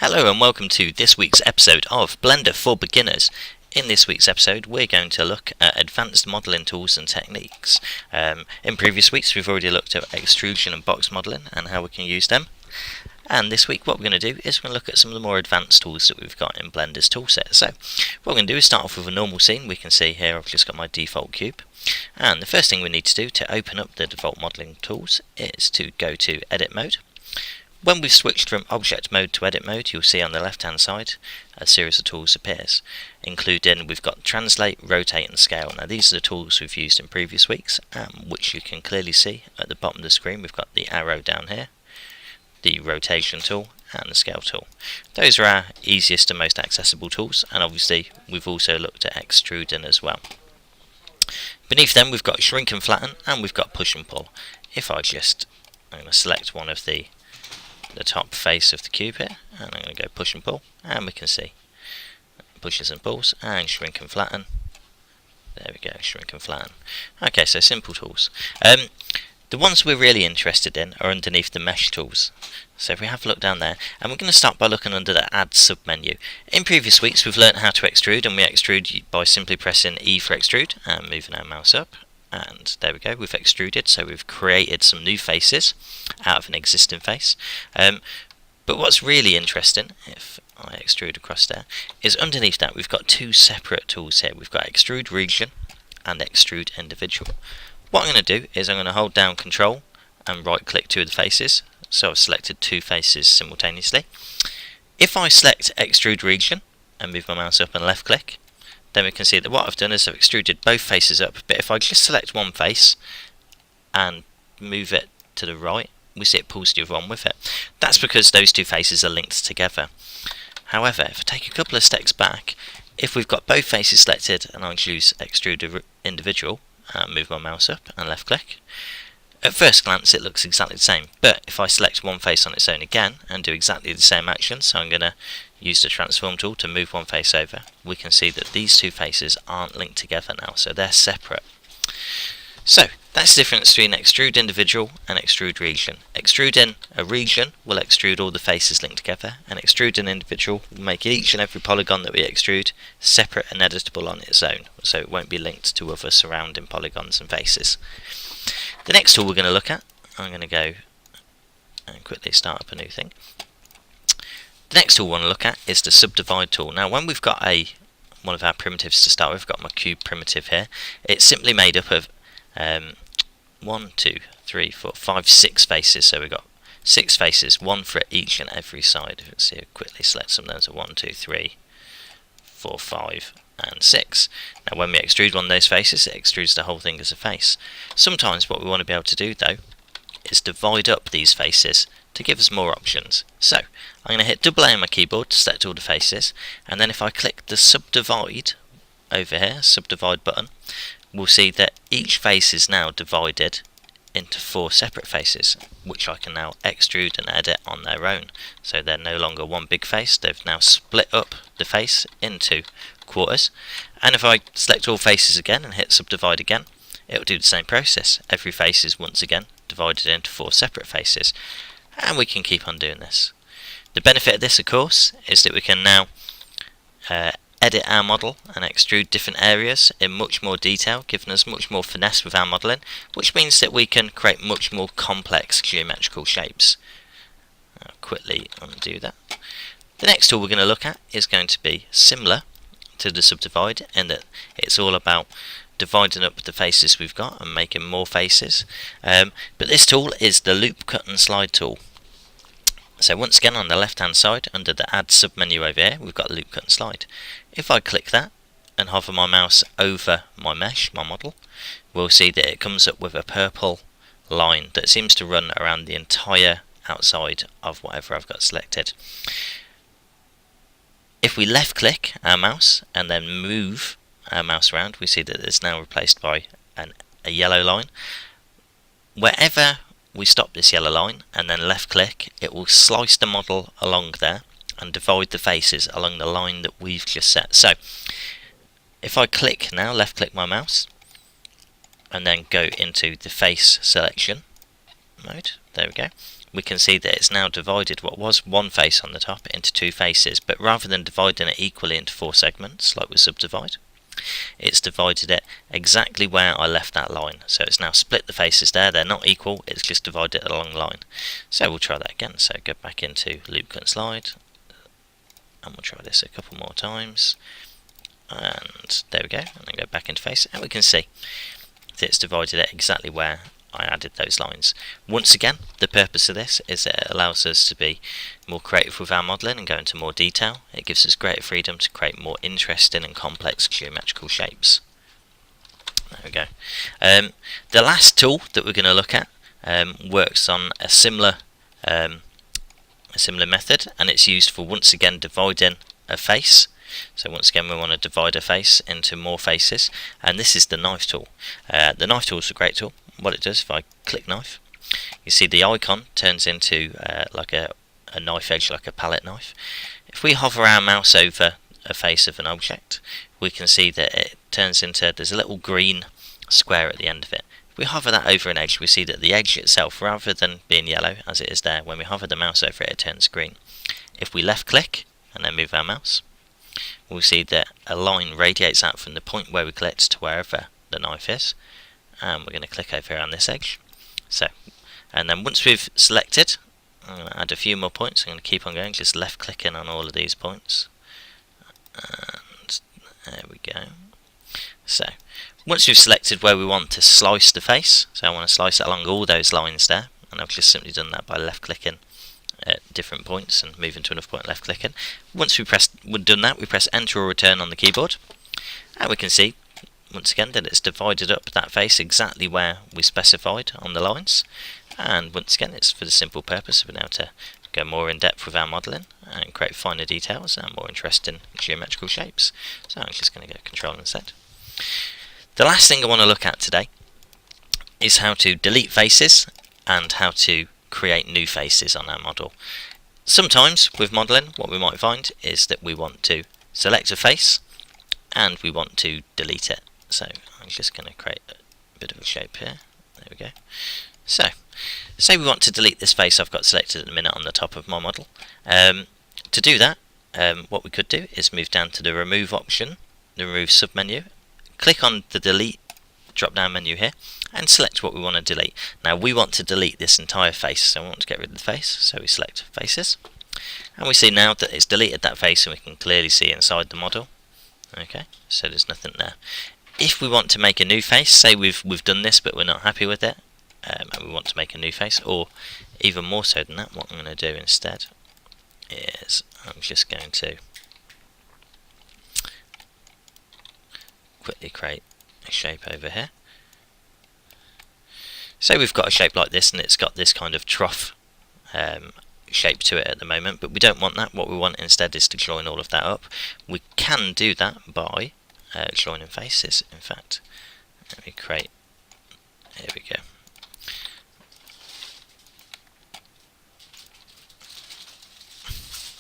Hello and welcome to this week's episode of Blender for Beginners. In this week's episode we're going to look at advanced modelling tools and techniques. In previous weeks we've already looked at extrusion and box modelling and how we can use them. And this week what we're going to do is we're going to look at some of the more advanced tools that we've got in Blender's toolset. So what we're going to do is start off with a normal scene. We can see here I've just got my default cube. And the first thing we need to do to open up the default modelling tools is to go to edit mode. When we've switched from object mode to edit mode, you'll see on the left hand side a series of tools appears. Including we've got translate, rotate and scale. Now these are the tools we've used in previous weeks, which you can clearly see at the bottom of the screen. We've got the arrow down here, the rotation tool and the scale tool. Those are our easiest and most accessible tools, and obviously we've also looked at extruding as well. Beneath them we've got shrink and flatten and we've got push and pull. If I'm going to select one of the top face of the cube here, and I'm going to go push and pull, and we can see pushes and pulls, and shrink and flatten. There we go, shrink and flatten. Okay, so simple tools. The ones we're really interested in are underneath the mesh tools. So if we have a look down there, and we're going to start by looking under the add submenu. In previous weeks we've learnt how to extrude, and we extrude by simply pressing E for extrude and moving our mouse up. And there we go, we've extruded, so we've created some new faces out of an existing face. But what's really interesting, if I extrude across there, is underneath that we've got two separate tools here. We've got extrude region and extrude individual. What I'm going to do is I'm going to hold down control and right click two of the faces, so I've selected two faces simultaneously. If I select extrude region and move my mouse up and left click, then we can see that what I've done is I've extruded both faces up, but if I just select one face and move it to the right, we see it pulls the other one with it. That's because those two faces are linked together. However, if I take a couple of steps back, if we've got both faces selected and I choose extrude individual and move my mouse up and left click, at first glance it looks exactly the same, but if I select one face on its own again and do exactly the same action, so I'm going to use the transform tool to move one face over, we can see that these two faces aren't linked together now, so they're separate. So that's the difference between extrude individual and extrude region. Extruding a region will extrude all the faces linked together, and extruding individual will make each and every polygon that we extrude separate and editable on its own, so it won't be linked to other surrounding polygons and faces. The next tool we're going to look at, I'm going to go and quickly start up a new thing. The next tool we want to look at is the Subdivide tool. Now when we've got one of our primitives to start with, I've got my cube primitive here, it's simply made up of 1, 2, 3, 4, 5, 6 faces, so we've got 6 faces, one for each and every side. Let's see, I'll quickly select some of those, so 1, 2, 3, 4, 5 and 6. Now when we extrude one of those faces, it extrudes the whole thing as a face. Sometimes what we want to be able to do though is divide up these faces to give us more options. So I'm going to hit double A on my keyboard to select all the faces, and then if I click the subdivide over here, subdivide button, we'll see that each face is now divided into 4 separate faces, which I can now extrude and edit on their own. So they're no longer one big face, they've now split up the face into quarters. And if I select all faces again and hit subdivide again, it will do the same process. Every face is once again divided into 4 separate faces, and we can keep on doing this. The benefit of this, of course, is that we can now edit our model and extrude different areas in much more detail, giving us much more finesse with our modelling, which means that we can create much more complex geometrical shapes. I'll quickly undo that. The next tool we're going to look at is going to be similar to the subdivide, in that it's all about dividing up the faces we've got and making more faces. But this tool is the loop, cut and slide tool. So once again on the left hand side under the add submenu over here, we've got loop, cut and slide. If I click that and hover my mouse over my mesh, my model, we'll see that it comes up with a purple line that seems to run around the entire outside of whatever I've got selected. If we left click our mouse and then move our mouse around, we see that it's now replaced by a yellow line. Wherever we stop this yellow line and then left click, it will slice the model along there and divide the faces along the line that we've just set. So if I click now, left click my mouse and then go into the face selection mode, there we go, we can see that it's now divided what was one face on the top into two faces, but rather than dividing it equally into 4 segments like with Subdivide, it's divided it exactly where I left that line. So it's now split the faces there, they're not equal, it's just divided it along the line. So we'll try that again. So go back into Loop Cut and Slide, and we'll try this a couple more times, and there we go, and then go back into face, and we can see that it's divided it exactly where I added those lines. Once again, the purpose of this is it allows us to be more creative with our modelling and go into more detail. It gives us greater freedom to create more interesting and complex geometrical shapes. There we go. The last tool that we're going to look at works on a similar method, and it's used for, once again, dividing a face. So once again, we want to divide a face into more faces, and this is the knife tool. The knife tool is a great tool. What it does, if I click knife, you see the icon turns into like a knife edge, like a palette knife. If we hover our mouse over a face of an object, we can see that it turns into, there's a little green square at the end of it. If we hover that over an edge, we see that the edge itself, rather than being yellow as it is there, when we hover the mouse over it, it turns green. If we left click and then move our mouse, we'll see that a line radiates out from the point where we clicked to wherever the knife is, and we're going to click over here on this edge. So, and then once we've selected, I'm going to add a few more points. I'm going to keep on going, just left clicking on all of these points, and there we go. So once we've selected where we want to slice the face, so I want to slice it along all those lines there, and I've just simply done that by left clicking at different points and moving to another point, left clicking. Once we've done that, we press enter or return on the keyboard, and we can see once again that it's divided up that face exactly where we specified on the lines. And once again, it's for the simple purpose of being able to go more in depth with our modelling and create finer details and more interesting geometrical shapes. So I'm just going to go Control and Z. The last thing I want to look at today is how to delete faces and how to create new faces on our model. Sometimes with modelling, what we might find is that we want to select a face and we want to delete it. So I'm just going to create a bit of a shape here. There we go. So, say we want to delete this face I've got selected at the minute on the top of my model. To do that, what we could do is move down to the Remove option, the Remove submenu, click on the Delete drop-down menu here, and select what we want to delete. Now we want to delete this entire face, so we want to get rid of the face, so we select Faces. And we see now that it's deleted that face, and we can clearly see inside the model. Okay, so there's nothing there. If we want to make a new face, say we've done this but we're not happy with it, and we want to make a new face, or even more so than that, what I'm going to do instead is I'm just going to quickly create a shape over here. So we've got a shape like this, and it's got this kind of trough shape to it at the moment, but we don't want that. What we want instead is to join all of that up. We can do that by joining faces. In fact, let me create, here we go.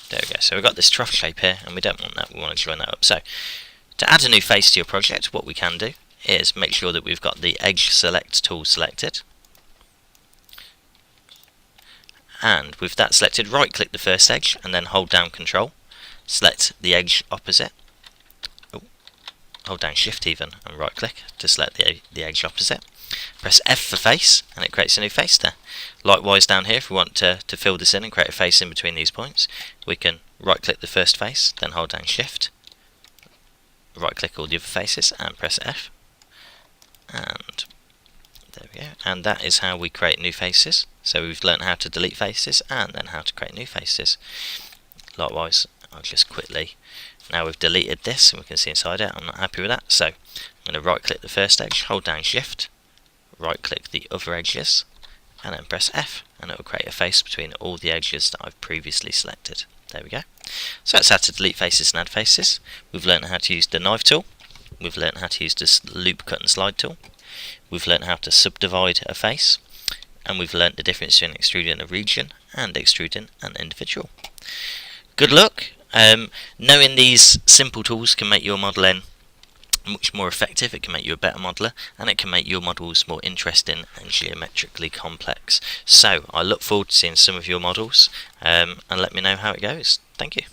There we go, so we've got this trough shape here, and we don't want that, we want to join that up. So, to add a new face to your project, what we can do is make sure that we've got the Edge Select tool selected. And with that selected, right click the first edge, and then hold down Control, select the edge opposite. Hold down Shift even, and right click to select the edge opposite. Press F for face, and it creates a new face there. Likewise down here, if we want to fill this in and create a face in between these points, we can right click the first face, then hold down Shift, right click all the other faces and press F, and there we go. And that is how we create new faces. So we've learned how to delete faces and then how to create new faces. Likewise, I'll just quickly, now we've deleted this and we can see inside it, I'm not happy with that, so I'm going to right click the first edge, hold down Shift, right click the other edges, and then press F, and it will create a face between all the edges that I've previously selected. There we go. So that's how to delete faces and add faces. We've learned how to use the knife tool, we've learned how to use this loop cut and slide tool, we've learned how to subdivide a face, and we've learned the difference between extruding a region and extruding an individual. Good luck. Knowing these simple tools can make your modelling much more effective, it can make you a better modeler, and it can make your models more interesting and geometrically complex. So I look forward to seeing some of your models, and let me know how it goes. Thank you.